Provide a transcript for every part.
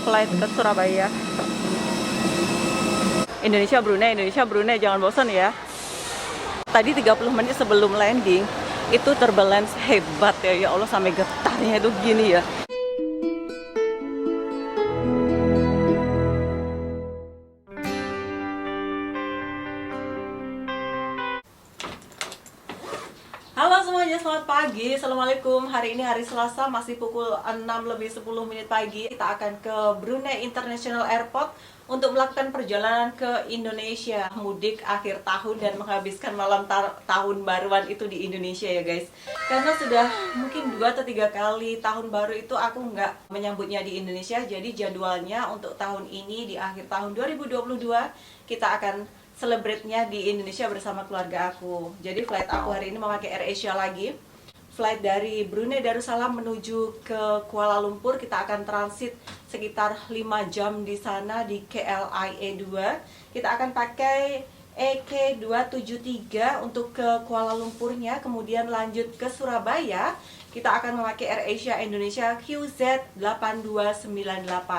flight ke Surabaya. Indonesia Brunei, jangan bosan ya. Tadi 30 menit sebelum landing itu turbulence hebat ya, ya Allah, sampai getarnya itu gini ya. Halo semuanya, selamat pagi. Assalamualaikum. Hari ini hari Selasa, masih pukul 6:10 pagi. Kita akan ke Brunei International Airport untuk melakukan perjalanan ke Indonesia, mudik akhir tahun dan menghabiskan malam tahun baruan itu di Indonesia ya guys. Karena sudah mungkin 2 atau 3 kali tahun baru itu aku nggak menyambutnya di Indonesia. Jadi jadwalnya untuk tahun ini di akhir tahun 2022 kita akan celebrate-nya di Indonesia bersama keluarga aku. Jadi flight aku hari ini memakai AirAsia lagi. Flight dari Brunei Darussalam menuju ke Kuala Lumpur. Kita akan transit sekitar 5 jam di sana di KLIA 2. Kita akan pakai EK273 untuk ke Kuala Lumpurnya. Kemudian lanjut ke Surabaya. Kita akan memakai AirAsia Indonesia QZ8298.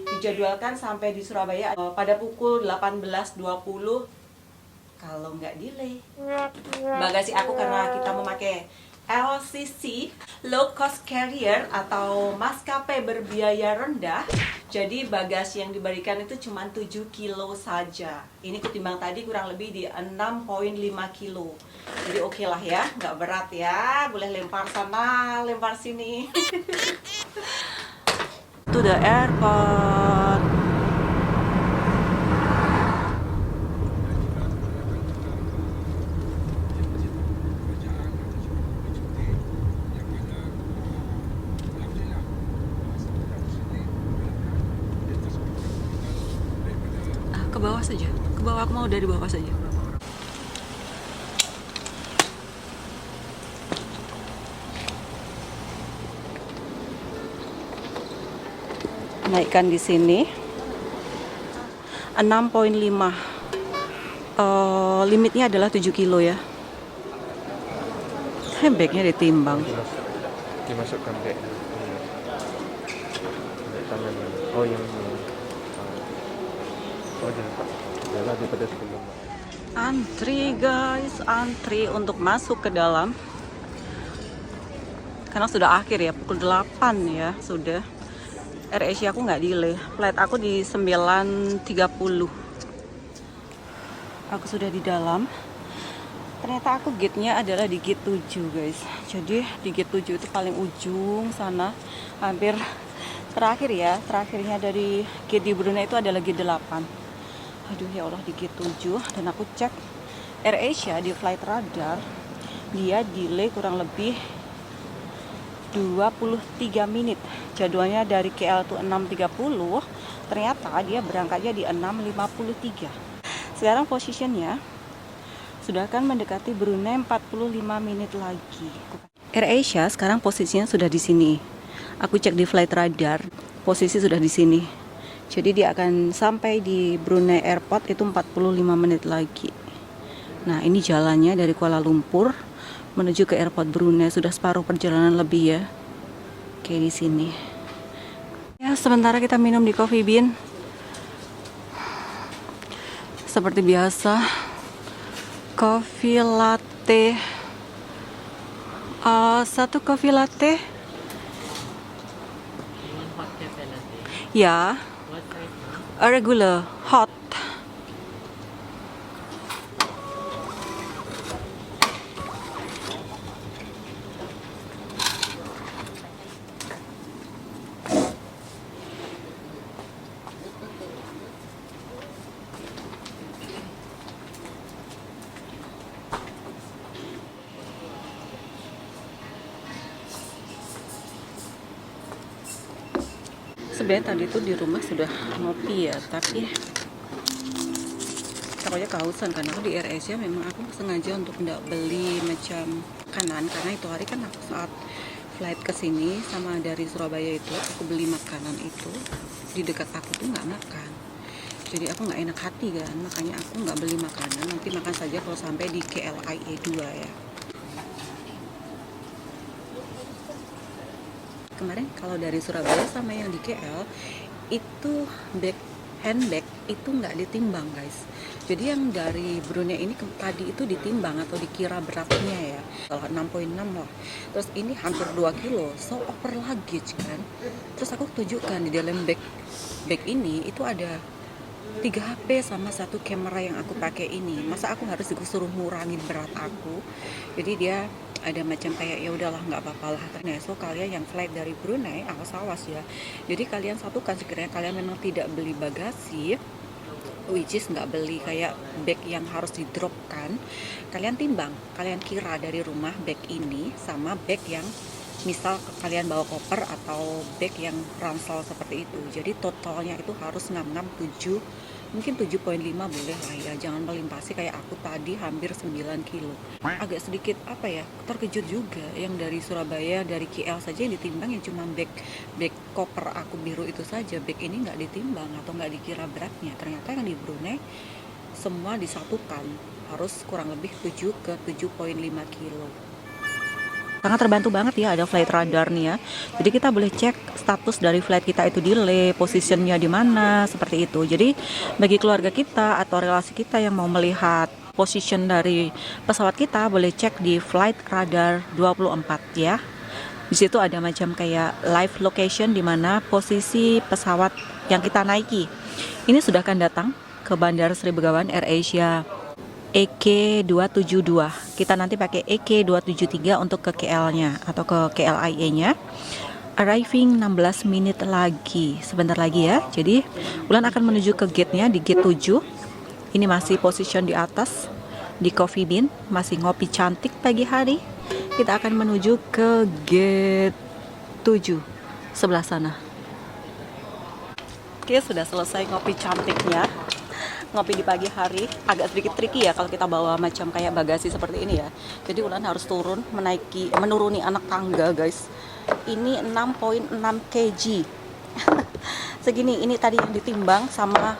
Dijadwalkan sampai di Surabaya pada pukul 18.20 kalau nggak delay. Bagasi aku, karena kita memakai LCC, low cost carrier atau maskapai berbiaya rendah, jadi bagasi yang diberikan itu cuma 7 kilo saja. Ini ketimbang tadi kurang lebih di 6,5 kilo. Jadi oke lah ya, nggak berat ya, boleh lempar sana, lempar sini. To the airport. Ke bawah saja, ke bawah, aku mau dari bawah saja. Naikkan di sini 6,5. Limitnya adalah 7 kilo ya. Bagnya ditimbang. Dimasukkan kayak tangan. Oh yang ini. Oh jangan daripada sebelum. Antri guys, antri untuk masuk ke dalam. Karena sudah akhir ya, pukul 8 ya sudah. AirAsia aku nggak delay, flight aku di 9.30. Aku sudah di dalam. Ternyata aku gate-nya adalah di gate 7 guys. Jadi di gate 7 itu paling ujung sana, hampir terakhir ya. Terakhirnya dari gate di Brunei itu adalah gate 8. Aduh ya Allah, di gate 7. Dan aku cek AirAsia di flight radar, dia delay kurang lebih 23 menit. Jadwalnya dari KL itu 6.30, ternyata dia berangkatnya di 6.53. Sekarang posisinya sudah akan mendekati Brunei 45 menit lagi. AirAsia sekarang posisinya sudah di sini. Aku cek di flight radar, posisi sudah di sini. Jadi dia akan sampai di Brunei Airport itu 45 menit lagi. Nah, ini jalannya dari Kuala Lumpur menuju ke airport Brunei, sudah separuh perjalanan lebih ya. Kayak di sini. Ya, sementara kita minum di Coffee Bean. Seperti biasa, coffee latte. Satu coffee latte. Ya. A regular hot. Sebenarnya tadi tuh di rumah sudah ngopi ya, tapi takutnya kehausan. Karena aku di AirAsia memang aku sengaja untuk tidak beli macam makanan, karena itu hari kan aku saat flight ke sini sama dari Surabaya itu aku beli makanan itu di dekat aku tuh nggak makan. Jadi aku nggak enak hati kan, makanya aku nggak beli makanan, nanti makan saja kalau sampai di KLIA 2 ya. Kemarin kalau dari Surabaya sama yang di KL itu handbag itu nggak ditimbang guys. Jadi yang dari Brunei ini tadi itu ditimbang atau dikira beratnya ya, kalau 6,6 lah. Terus ini hampir 2 kilo, so over luggage kan. Terus aku tunjukkan di dalam bag ini itu ada 3 HP sama 1 kamera yang aku pakai ini. Masa aku harus disuruh ngurangin berat aku? Jadi dia ada macam kayak ya udahlah nggak apa-apa lah. Nah, so kalian yang flight dari Brunei awas-awas ya. Jadi kalian satukan sekiranya kalian memang tidak beli bagasi, which is nggak beli kayak bag yang harus di drop kan, kalian timbang, kalian kira dari rumah bag ini sama bag yang misal kalian bawa koper atau bag yang ransel seperti itu. Jadi totalnya itu harus ngam-ngam 7, mungkin 7,5 boleh lah ya, jangan melimpasi kayak aku tadi hampir 9 kilo. Agak sedikit apa ya, terkejut juga yang dari Surabaya, dari KL saja yang ditimbang yang cuma bag koper aku biru itu saja. Bag ini nggak ditimbang atau nggak dikira beratnya. Ternyata yang di Brunei semua disatukan, harus kurang lebih 7 ke 7,5 kilo. Sangat terbantu banget ya ada flight radar nih ya. Jadi kita boleh cek status dari flight kita itu delay, positionnya di mana, seperti itu. Jadi bagi keluarga kita atau relasi kita yang mau melihat position dari pesawat kita, boleh cek di flight radar 24 ya. Di situ ada macam kayak live location di mana posisi pesawat yang kita naiki. Ini sudah akan datang ke Bandara Sri Begawan AirAsia EK272. Kita nanti pakai EK273 untuk ke KL-nya atau ke KLIA-nya. Arriving 16 menit lagi, sebentar lagi ya. Jadi Ulan akan menuju ke gate-nya di gate 7. Ini masih position di atas di Coffee Bean, masih ngopi cantik pagi hari. Kita akan menuju ke gate 7 sebelah sana. Oke, sudah selesai ngopi cantiknya. Ngopi di pagi hari agak sedikit tricky ya kalau kita bawa macam kayak bagasi seperti ini ya. Jadi Ulan harus menuruni anak tangga guys. Ini 6,6 kg. Segini, ini tadi yang ditimbang sama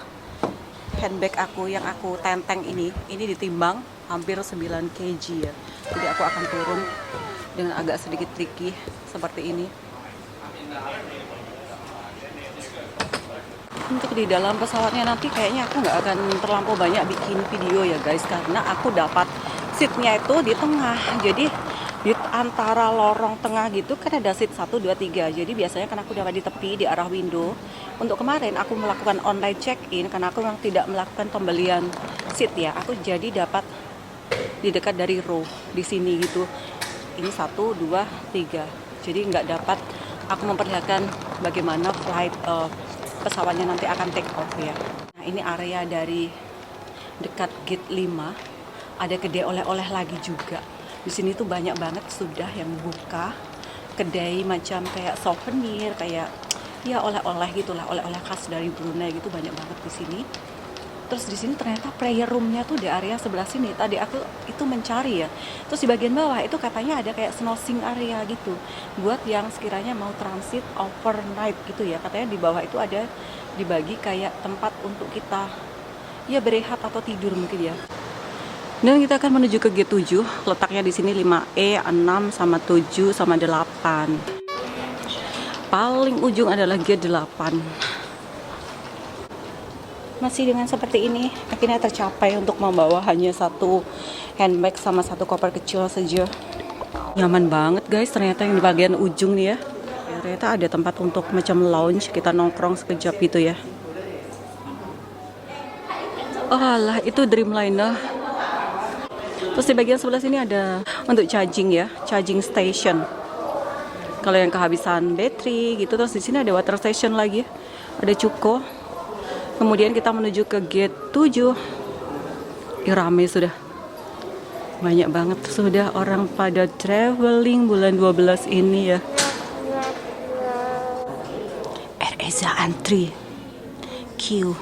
handbag aku yang aku tenteng ini ditimbang hampir 9 kg ya. Jadi aku akan turun dengan agak sedikit tricky seperti ini. Untuk di dalam pesawatnya nanti kayaknya aku nggak akan terlampau banyak bikin video ya guys, karena aku dapat seatnya itu di tengah. Jadi di antara lorong tengah gitu kan ada seat 1, 2, 3. Jadi biasanya kan aku dapat di tepi di arah window. Untuk kemarin aku melakukan online check-in karena aku memang tidak melakukan pembelian seat ya. Aku jadi dapat di dekat dari row di sini gitu. Ini 1, 2, 3. Jadi nggak dapat aku memperlihatkan bagaimana flight pesawatnya nanti akan take off ya. Nah, ini area dari dekat gate 5. Ada kedai oleh-oleh lagi juga. Di sini tuh banyak banget sudah yang buka kedai macam kayak souvenir, kayak ya oleh-oleh gitulah, oleh-oleh khas dari Brunei gitu banyak banget di sini. Terus di sini ternyata prayer room-nya tuh di area sebelah sini. Tadi aku itu mencari ya. Terus di bagian bawah itu katanya ada kayak snoozing area gitu. Buat yang sekiranya mau transit overnight gitu ya. Katanya di bawah itu ada dibagi kayak tempat untuk kita ya berehat atau tidur mungkin ya. Dan kita akan menuju ke gate 7. Letaknya di sini 5E, 6 sama 7 sama 8. Paling ujung adalah gate 8. Masih dengan seperti ini akhirnya tercapai untuk membawa hanya 1 handbag sama 1 koper kecil saja. Nyaman banget guys, ternyata yang di bagian ujung nih ya. Ternyata ada tempat untuk macam lounge, kita nongkrong sekejap gitu ya. Oh alah, itu Dreamliner. Terus di bagian sebelah sini ada untuk charging ya, charging station. Kalau yang kehabisan baterai gitu. Terus di sini ada water station lagi, ada cuko. Kemudian kita menuju ke gate 7. Rame sudah. Banyak banget sudah orang pada traveling bulan 12 ini ya. AirAsia antri. Queue.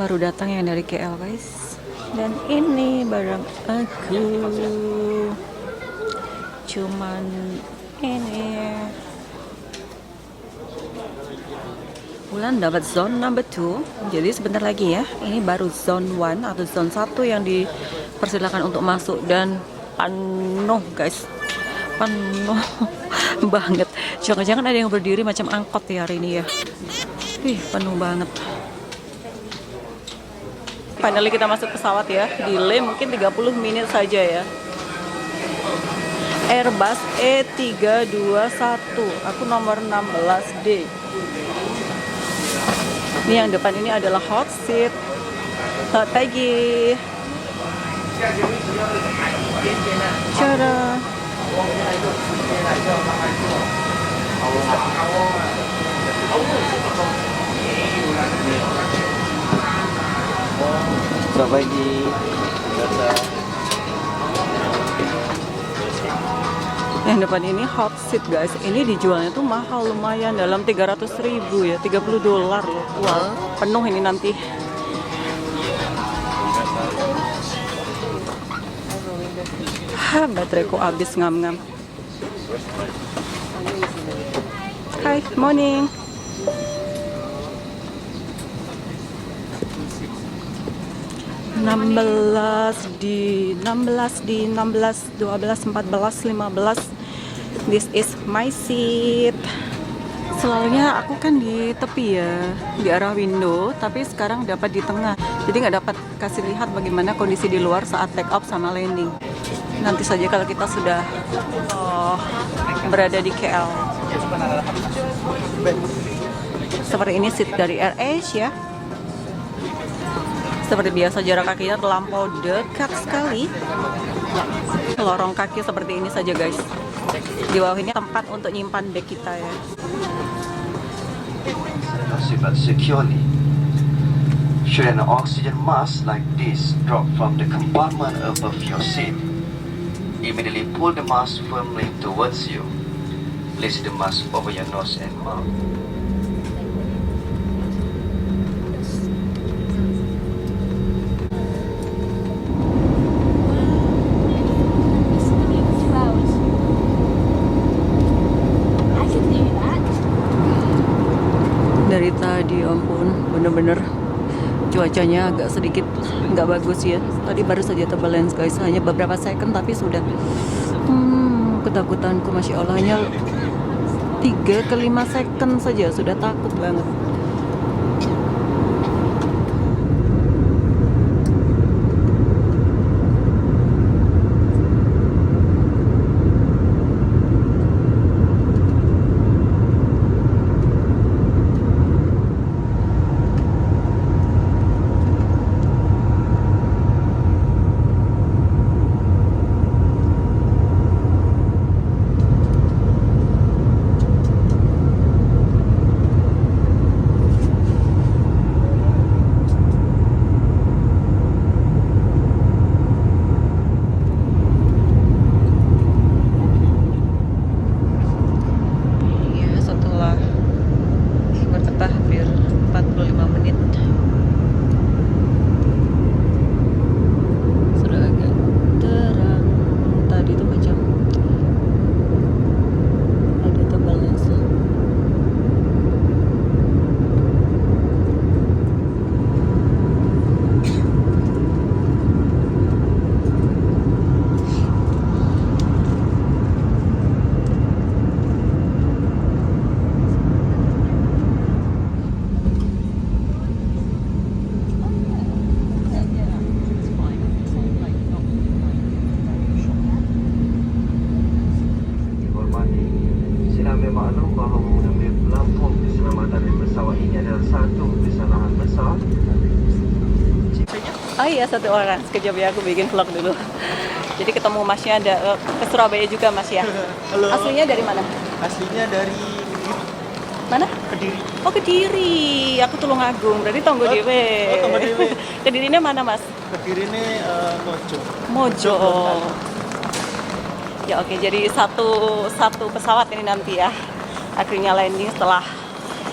Baru datang yang dari KL guys. Dan ini barang aku, cuman ini. Wulan dapat zone number 2. Jadi sebentar lagi ya. Ini baru zone 1 atau zone 1 yang dipersilakan untuk masuk dan penuh guys. Penuh banget. Jangan-jangan ada yang berdiri macam angkot ya hari ini ya. Penuh banget. Finally kita masuk pesawat ya. Delay mungkin 30 menit saja ya. Airbus E321. Aku nomor 16D. Ini yang depan ini adalah hot seat. Selamat pagi. Cara. Selamat pagi. Yang depan ini hot seat guys. Ini dijualnya tuh mahal lumayan, dalam 300.000 ya, $30 loh. Wow, penuh ini nanti. Bateraiku habis ngam-ngam. Hai, morning. Enam belas, 12, 14, 15. This is my seat. Selalunya aku kan di tepi ya, di arah window, tapi sekarang dapat di tengah. Jadi nggak dapat kasih lihat bagaimana kondisi di luar saat take off sama landing. Nanti saja kalau kita sudah berada di KL. Seperti ini seat dari AirAsia. Seperti biasa jarak kakinya terlampau dekat sekali. Lorong kaki seperti ini saja guys. Di bawah ini tempat untuk nyimpan bag kita ya. Securely. Should an oxygen mask like this drop from the compartment above your seat, immediately pull the mask firmly towards you. Place the mask over your nose and mouth. Dari tadi ampun, bener-bener cuacanya agak sedikit nggak bagus ya. Tadi baru saja terbalance guys, hanya beberapa second tapi sudah ketakutanku masya Allah, hanya 3 ke 5 second saja sudah takut banget. Hampir 45 menit sudah agak terang. Tadi tuh macam ada tebalnya sih. Kami maklum bahawa mengambil pelampung keselamatan di pesawat ini adalah satu kesalahan besar. Oh iya, satu orang. Sekejap ya, aku bikin vlog dulu. Jadi ketemu masnya ada ke Surabaya juga mas ya. Halo. Aslinya dari mana? Aslinya dari Mana? Kediri. Oh Kediri. Aku Tulungagung. Berarti Tonggo Dewe. Oh, Tonggo Dewe. Kedirinya mana mas? Kediri ini Mojo. Mojo. Ya oke, jadi satu pesawat ini nanti ya. Akhirnya landing setelah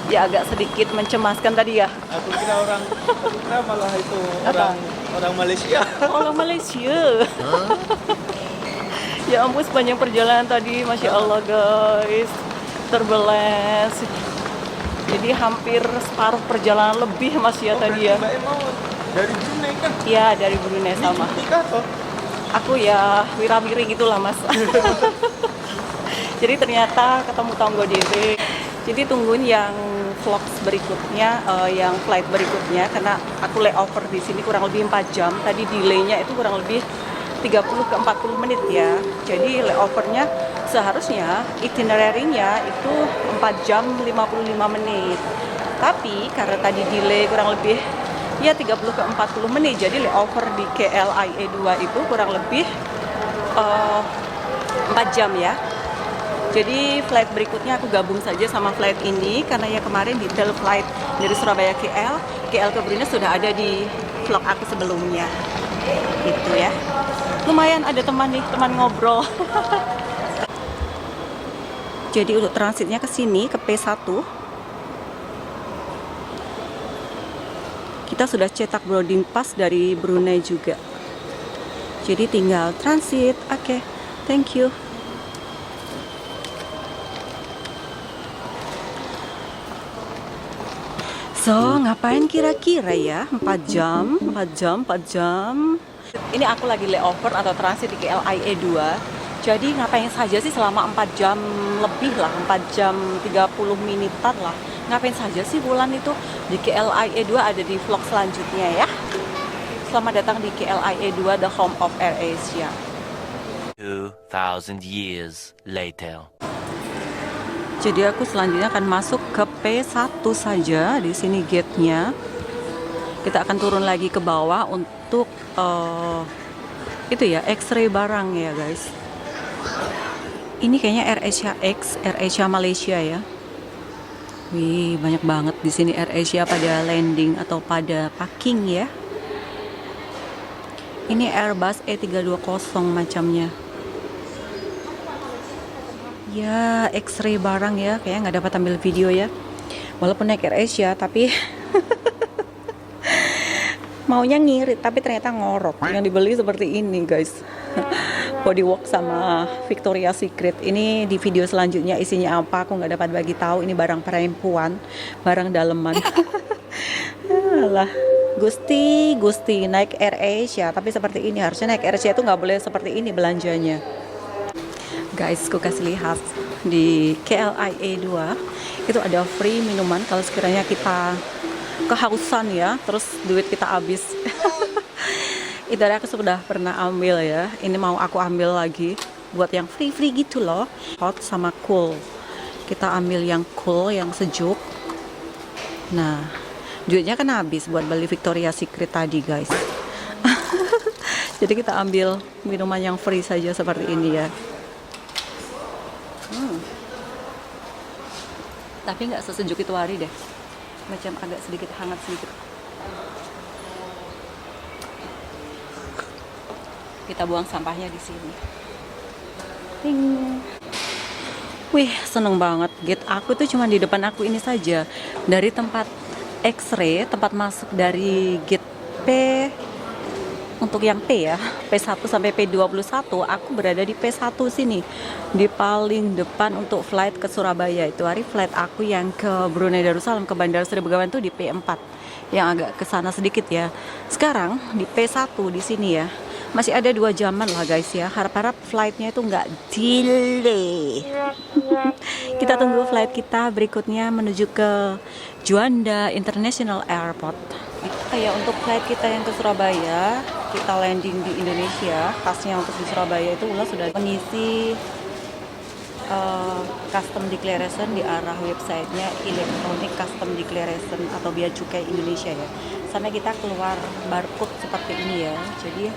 ya agak sedikit mencemaskan tadi ya. Aku kira malah itu orang Malaysia. Orang Malaysia. Ya ampun, sepanjang perjalanan tadi, masya Allah guys, turbulence. Jadi hampir separuh perjalanan lebih Mas ya tadi ya. Mbak mau dari Brunei kan? Iya, dari Brunei sama. Cuti kah toh? Aku ya wira-wiri gitulah Mas. Jadi ternyata ketemu Tonggo DB. Jadi tungguin yang vlogs berikutnya, yang flight berikutnya, karena aku layover di sini kurang lebih 4 jam. Tadi delaynya itu kurang lebih 30 ke 40 menit ya. Jadi layovernya seharusnya itinerary-nya itu 4 jam 55 menit. Tapi karena tadi delay kurang lebih ya 30 ke 40 menit, jadi layover di KLIA 2 itu kurang lebih 4 jam ya. Jadi flight berikutnya aku gabung saja sama flight ini, karena ya kemarin detail flight dari Surabaya KL ke Brunei sudah ada di vlog aku sebelumnya. Gitu ya. Lumayan ada teman nih, teman ngobrol. Jadi untuk transitnya ke sini, ke P1. Kita sudah cetak boarding pass dari Brunei juga. Jadi tinggal transit. Oke, thank you. So, ngapain kira-kira ya? 4 jam. Ini aku lagi layover atau transit di KLIA 2. Jadi ngapain saja sih selama 4 jam lebih lah, 4 jam 30 menitan lah. Ngapain saja sih bulan itu? Di KLIA 2 ada di vlog selanjutnya ya. Selamat datang di KLIA 2, the home of AirAsia. 2,000 years later. Jadi aku selanjutnya akan masuk ke P1 saja. Di sini gate-nya. Kita akan turun lagi ke bawah untuk itu ya, X-ray barang ya guys. Ini kayaknya AirAsia X, AirAsia Malaysia ya. Wih, banyak banget di sini AirAsia pada landing atau pada parking ya. Ini Airbus A320 macamnya. Ya, X-ray barang ya, kayaknya nggak dapat ambil video ya. Walaupun naik AirAsia, tapi maunya ngirit, tapi ternyata ngorok. Yang dibeli seperti ini guys. Bodywork sama Victoria's Secret. Ini di video selanjutnya isinya apa aku nggak dapat bagi tahu. Ini barang perempuan, barang daleman. Alah, Gusti naik AirAsia, tapi seperti ini. Harusnya naik AirAsia itu nggak boleh seperti ini belanjanya. Guys, aku kasih lihat di KLIA 2 itu ada free minuman kalau sekiranya kita kehausan ya, terus duit kita habis. Itu aku sudah pernah ambil ya, ini mau aku ambil lagi buat yang free gitu loh. Hot sama cool, kita ambil yang cool, yang sejuk. Nah, duitnya kan habis buat beli Victoria's Secret tadi guys. Jadi kita ambil minuman yang free saja seperti ini ya. Tapi nggak sesejuk itu hari deh, macam agak sedikit hangat sedikit. Kita buang sampahnya di sini. Ting. Wih, seneng banget. Gate aku tuh cuma di depan aku ini saja. Dari tempat X-ray, tempat masuk dari gate P, untuk yang P ya, P1 sampai P21, aku berada di P1 sini, di paling depan untuk flight ke Surabaya. Itu hari flight aku yang ke Brunei Darussalam, ke Bandara Sri Begawan tuh di P4, yang agak ke sana sedikit ya. Sekarang di P1 di sini ya, masih ada 2 jaman lah guys ya. Harap-harap flightnya itu nggak delay. Kita tunggu flight kita berikutnya menuju ke Juanda International Airport. Ya, untuk flight kita yang ke Surabaya, kita landing di Indonesia. Khasnya untuk di Surabaya itu Ula sudah mengisi custom declaration di arah websitenya Electronic Custom Declaration atau Bea Cukai Indonesia ya. Sampai kita keluar barcode seperti ini ya. Jadi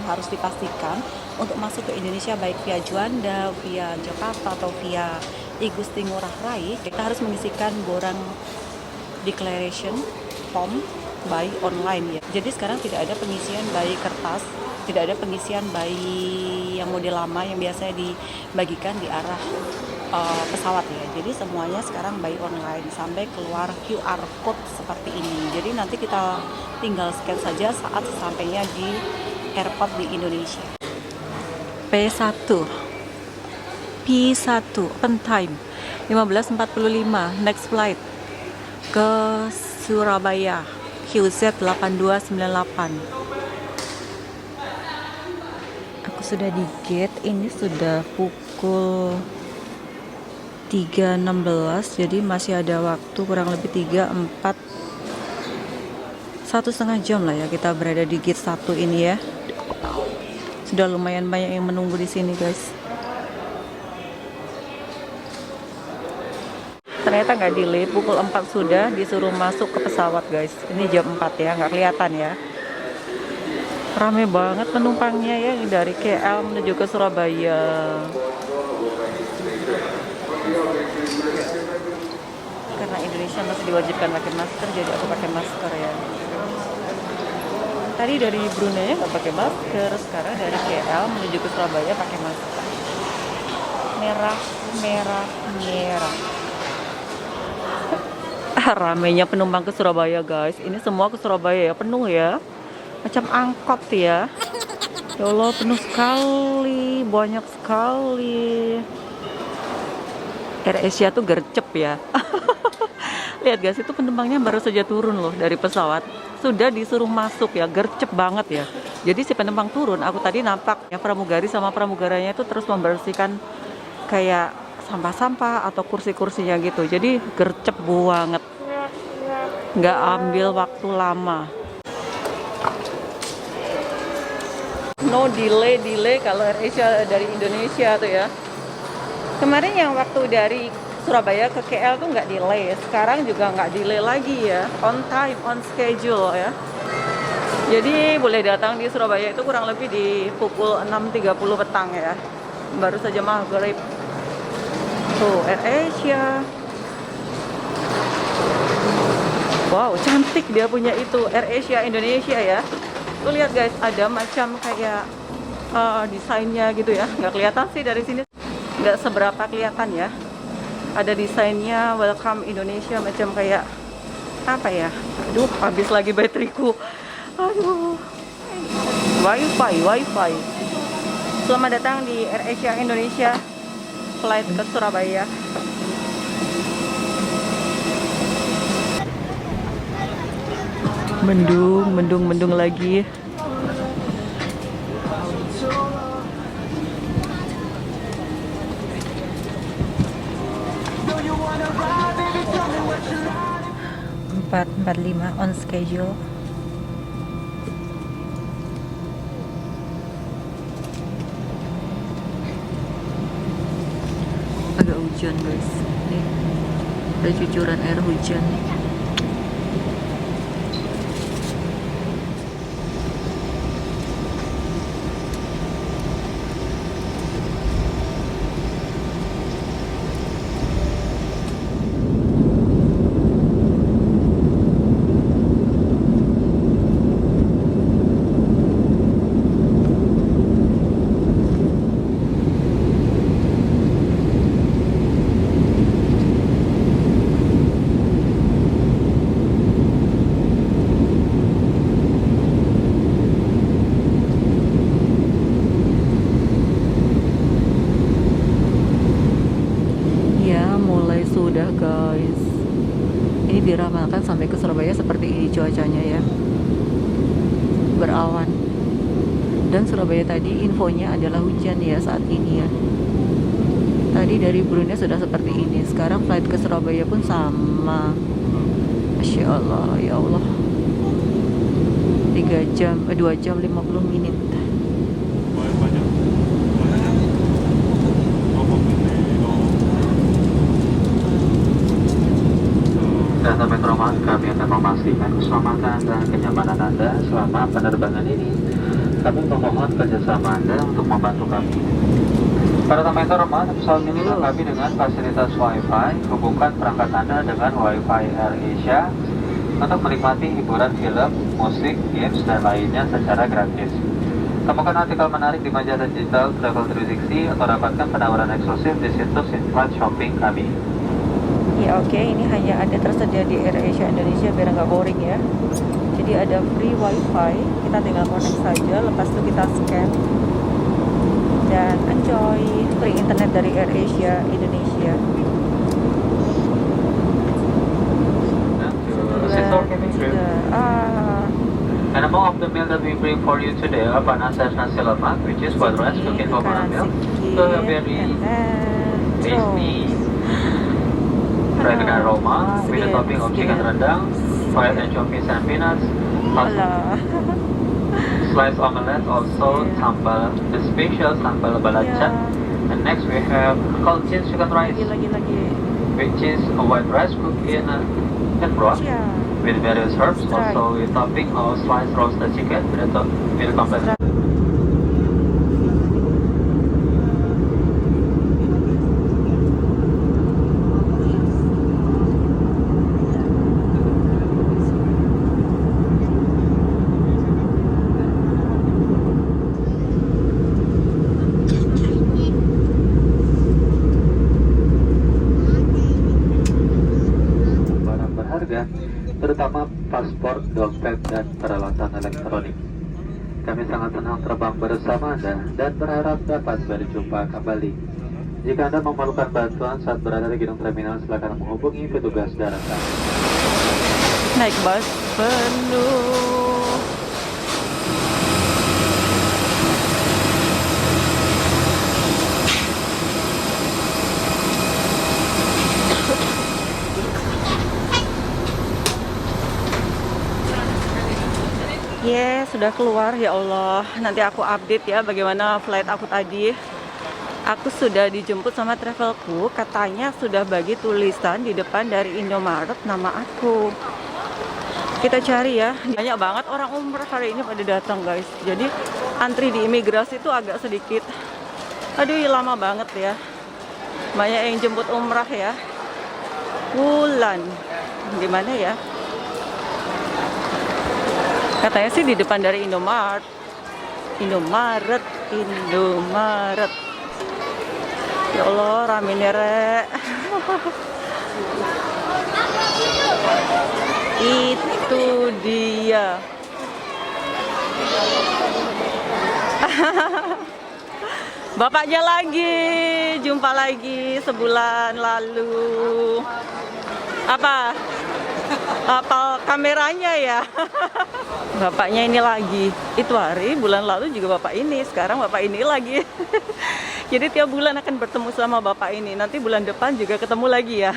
harus dipastikan untuk masuk ke Indonesia baik via Juanda, via Jakarta atau via I Gusti Ngurah Rai, kita harus mengisikan borang declaration form by online ya. Jadi sekarang tidak ada pengisian by kertas, tidak ada pengisian by yang model lama yang biasanya dibagikan di arah pesawat ya. Jadi semuanya sekarang by online sampai keluar QR code seperti ini. Jadi nanti kita tinggal scan saja saat sampainya di airport di Indonesia. P1 open time 15.45 next flight ke Surabaya, QZ 8298. Aku sudah di gate, ini sudah pukul 3.16, jadi masih ada waktu kurang lebih 1,5 jam lah ya kita berada di gate 1 ini ya. Sudah lumayan banyak yang menunggu di sini guys. Ternyata nggak delay, pukul 4 sudah disuruh masuk ke pesawat guys. Ini jam 4 ya, nggak kelihatan ya. Rame banget penumpangnya ya dari KL menuju ke Surabaya. Karena Indonesia masih diwajibkan pakai masker, jadi aku pakai masker ya. Tadi dari Brunei nggak pakai masker, sekarang dari KL menuju ke Surabaya pakai masker. Merah, merah, merah. Ramenya penumpang ke Surabaya guys. Ini semua ke Surabaya ya, penuh ya. Macam angkot ya. Ya Allah, penuh sekali, banyak sekali. AirAsia tuh gercep ya. Lihat guys, itu penumpangnya baru saja turun loh dari pesawat, sudah disuruh masuk ya, gercep banget ya. Jadi si penumpang turun, aku tadi nampak ya pramugari sama pramugaranya itu terus membersihkan kayak sampah-sampah atau kursi-kursinya gitu. Jadi gercep banget, nggak ambil waktu lama. No delay kalau AirAsia dari Indonesia tuh ya. Kemarin yang waktu dari Surabaya ke KL tuh nggak delay, sekarang juga nggak delay lagi ya, on time, on schedule ya. Jadi boleh datang di Surabaya itu kurang lebih di pukul 6.30 petang ya, baru saja maghrib. Tuh AirAsia, wow cantik dia punya itu AirAsia Indonesia ya. Tuh lihat guys, ada macam kayak desainnya gitu ya, nggak kelihatan sih dari sini, nggak seberapa kelihatan ya. Ada desainnya Welcome Indonesia, macam kayak apa ya, aduh habis lagi bateriku, aduh, wifi. Selamat datang di AirAsia Indonesia flight ke Surabaya. Mendung lagi. Empat 45 on schedule. Agak hujan guys, nih ada cucuran air hujan. Sudah guys, ini diramalkan sampai ke Surabaya seperti ini cuacanya ya, berawan. Dan Surabaya tadi infonya adalah hujan ya saat ini ya. Tadi dari Brunei sudah seperti ini, sekarang flight ke Surabaya pun sama. Masya Allah, ya Allah, 2 jam 50 menit. Data Metromas, kami akan memastikan keselamatan dan kenyamanan Anda selama penerbangan ini. Kami memohon kerjasama Anda untuk membantu kami. Para tamu yang terhormat, pesawat ini dilengkapi dengan fasilitas Wi-Fi. Hubungkan perangkat Anda dengan Wi-Fi AirAsia untuk menikmati hiburan film, musik, games, dan lainnya secara gratis. Temukan artikel menarik di majalah digital Travel 360 atau dapatkan penawaran eksklusif di situs in-flight shopping kami. Ya oke, ini hanya ada tersedia di AirAsia Indonesia biar nggak boring ya. Jadi ada free wifi, kita tinggal connect saja, lepas itu kita scan dan enjoy free internet dari AirAsia Indonesia. of the meal that we bring for you today are panasas nasi lemak, which is white rice cooked in coconut milk. So a very tasty fried dengan aroma with a topping of chicken rendang, fried anchovies and peanuts, plus sliced omelette, also sambal, the special sambal belacan. And next we have Cochin chicken rice, which is a white rice cooked in broth with various herbs, also with topping of sliced roasted chicken with a complex. Barang berharga, terutama paspor, dompet, dan peralatan elektronik. Kami sangat senang terbang bersama Anda dan berharap dapat berjumpa kembali. Jika Anda memerlukan bantuan saat berada di gedung terminal, silakan menghubungi petugas daratan. Naik bus penuh. Sudah keluar, ya Allah. Nanti aku update ya bagaimana flight aku tadi. Aku sudah dijemput sama travelku, katanya sudah bagi tulisan di depan dari Indomaret nama aku. Kita cari ya. Banyak banget orang umrah hari ini pada datang, guys. Jadi antri di imigrasi itu agak sedikit. Aduh, lama banget ya. Banyak yang jemput umrah ya. Wulan. Gimana ya? Katanya sih di depan dari Indomaret. Indomaret. Ya Allah, rame nih, Rek. Itu dia. Bapaknya lagi, jumpa lagi sebulan lalu. Apa kameranya ya? Bapaknya ini lagi. Itu hari bulan lalu juga bapak ini, sekarang bapak ini lagi. Jadi tiap bulan akan bertemu sama bapak ini. Nanti bulan depan juga ketemu lagi ya.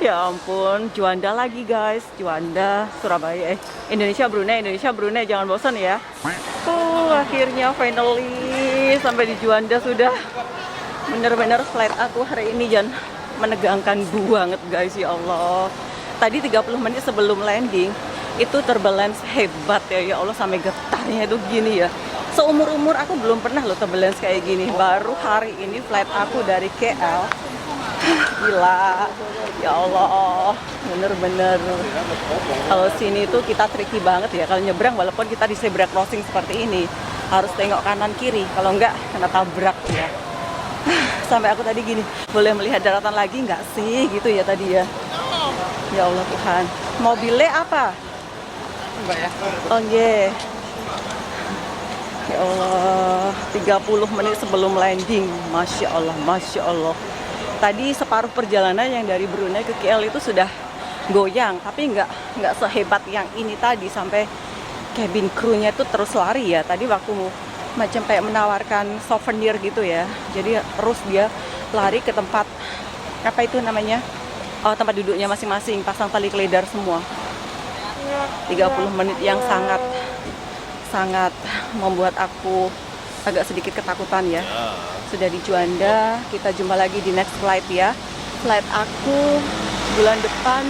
Ya ampun, Juanda lagi guys. Juanda, Surabaya, Indonesia Brunei, jangan bosan ya. Akhirnya finally sampai di Juanda sudah. Bener-bener flight aku hari ini Jan menegangkan banget guys, ya Allah. Tadi 30 menit sebelum landing itu turbulence hebat ya Allah, sampai getarnya itu gini ya. Seumur-umur aku belum pernah loh turbulence kayak gini. Baru hari ini flight aku dari KL. Gila, ya Allah, bener-bener. Kalau sini tuh kita tricky banget ya. Kalau nyebrang, walaupun kita di zebra crossing seperti ini, harus tengok kanan kiri. Kalau enggak, kena tabrak ya. Sampai aku tadi gini, boleh melihat daratan lagi nggak sih? Gitu ya tadi ya. Ya Allah Tuhan. Mobilnya apa? Mbak ya? Oh yeah. Ya Allah, 30 menit sebelum landing. Masya Allah, Masya Allah. Tadi separuh perjalanan yang dari Brunei ke KL itu sudah goyang, tapi nggak sehebat yang ini tadi, sampai cabin crew-nya itu terus lari ya. Tadi waktu macam kayak menawarkan souvenir gitu ya, jadi terus dia lari ke tempat apa itu namanya, tempat duduknya masing-masing, pasang tali keledar semua. 30 menit yang sangat membuat aku agak sedikit ketakutan ya. Sudah di Juanda, kita jumpa lagi di next flight ya. Flight aku bulan depan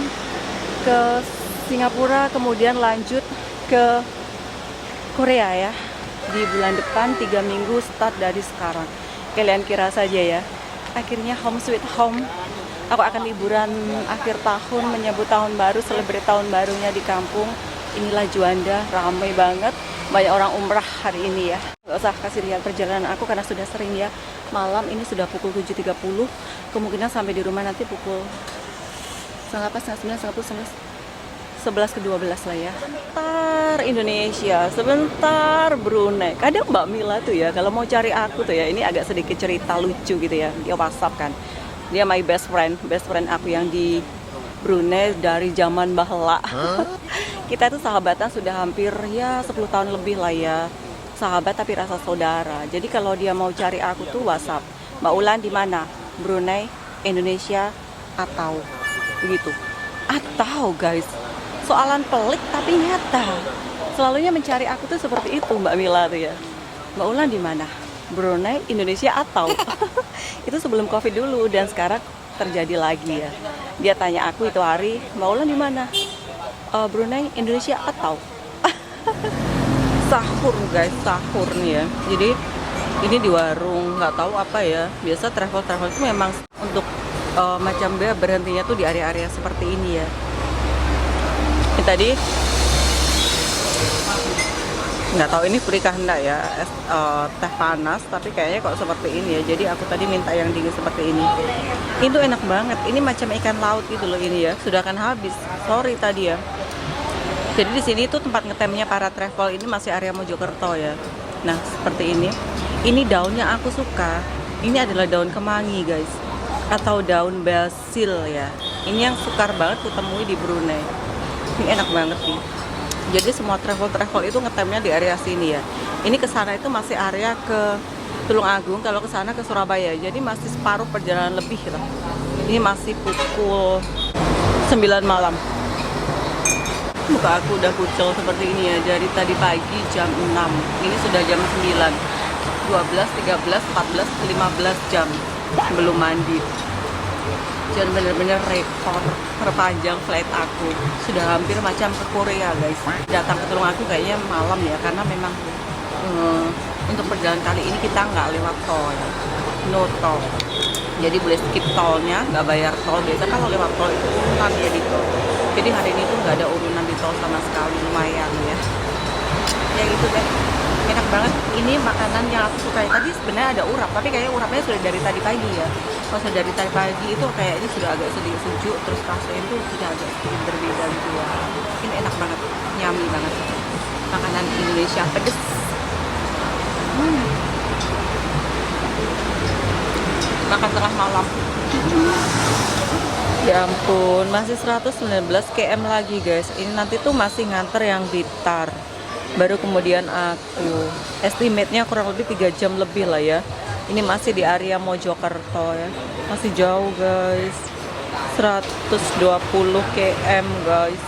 ke Singapura, kemudian lanjut ke Korea ya. Di bulan depan 3 minggu start dari sekarang. Kalian kira saja ya, akhirnya home sweet home. Aku akan liburan akhir tahun, menyambut tahun baru, selebrate tahun barunya di kampung. Inilah Juanda, ramai banget. Banyak orang umrah hari ini ya. Gak usah kasih lihat perjalanan aku karena sudah sering ya. Malam ini sudah pukul 7.30. Kemungkinan sampai di rumah nanti pukul 11 ke 12 lah ya. Sebentar Indonesia, sebentar Brunei. Kadang Mbak Mila tuh ya, kalau mau cari aku tuh ya, ini agak sedikit cerita lucu gitu ya. Dia WhatsApp kan. Dia my best friend aku yang di Brunei dari zaman bahla. Kita tuh sahabatan sudah hampir ya 10 tahun lebih lah ya. Sahabat tapi rasa saudara. Jadi kalau dia mau cari aku tuh WhatsApp. Mbak Ulan di mana? Brunei, Indonesia, atau begitu. Atau guys, soalan pelik tapi nyata. Selalunya mencari aku tuh seperti itu Mbak Mila tuh ya. Mbak Ulan di mana? Brunei, Indonesia, atau itu sebelum Covid dulu dan sekarang terjadi lagi ya. Dia tanya aku itu hari, Mbak Ulan di mana? Brunei, Indonesia, atau sahur guys, sahur nih ya. Jadi ini di warung, nggak tahu apa ya. Biasa travel itu memang untuk macam dia berhentinya tuh di area-area seperti ini ya. Ini tadi nggak tahu ini free kah enggak ya, teh panas tapi kayaknya kok seperti ini ya. Jadi aku tadi minta yang dingin seperti ini. Itu enak banget. Ini macam ikan laut gitu loh ini ya. Sudah akan habis. Sorry tadi ya. Jadi di sini tuh tempat ngetemnya para travel ini masih area Mojokerto ya. Nah seperti ini. Ini daunnya aku suka. Ini adalah daun kemangi guys, atau daun basil ya. Ini yang sukar banget kutemui di Brunei. Ini enak banget nih. Jadi semua travel itu ngetemnya di area sini ya. Ini ke sana itu masih area ke Tulung Agung, kalau ke sana ke Surabaya. Jadi masih separuh perjalanan lebih lah. Ini masih pukul 9 malam. Muka aku udah kucel seperti ini ya dari tadi pagi jam 6. Ini sudah jam 9. 12, 13, 14, 15 jam belum mandi. Dan bener-bener rekor terpanjang flight aku. Sudah hampir macam ke Korea guys. Datang ke Tulung Agung kayaknya malam ya, karena memang untuk perjalanan kali ini kita nggak lewat tol ya. No tol. Jadi boleh skip tolnya, nggak bayar tol. Biasa kalau lewat tol itu urunan ya di tol. Jadi hari ini tuh nggak ada urunan di tol sama sekali, lumayan ya. Ya gitu deh. Enak banget. Ini makanan yang aku suka. Tadi sebenarnya ada urap, tapi kayaknya urapnya sudah dari tadi pagi ya. Kalau sudah dari tadi pagi itu kayaknya sudah agak sedikit sejuk, terus rasanya itu sudah agak sedikit berbeda gitu ya. Ini enak banget, nyami banget. Makanan Indonesia pedes. Makan tengah malam. Ya ampun, masih 119 km lagi guys. Ini nanti tuh masih nganter yang Blitar. Baru kemudian aku. Estimate-nya kurang lebih 3 jam lebih lah ya. Ini masih di area Mojokerto ya. Masih jauh guys. 120 km guys.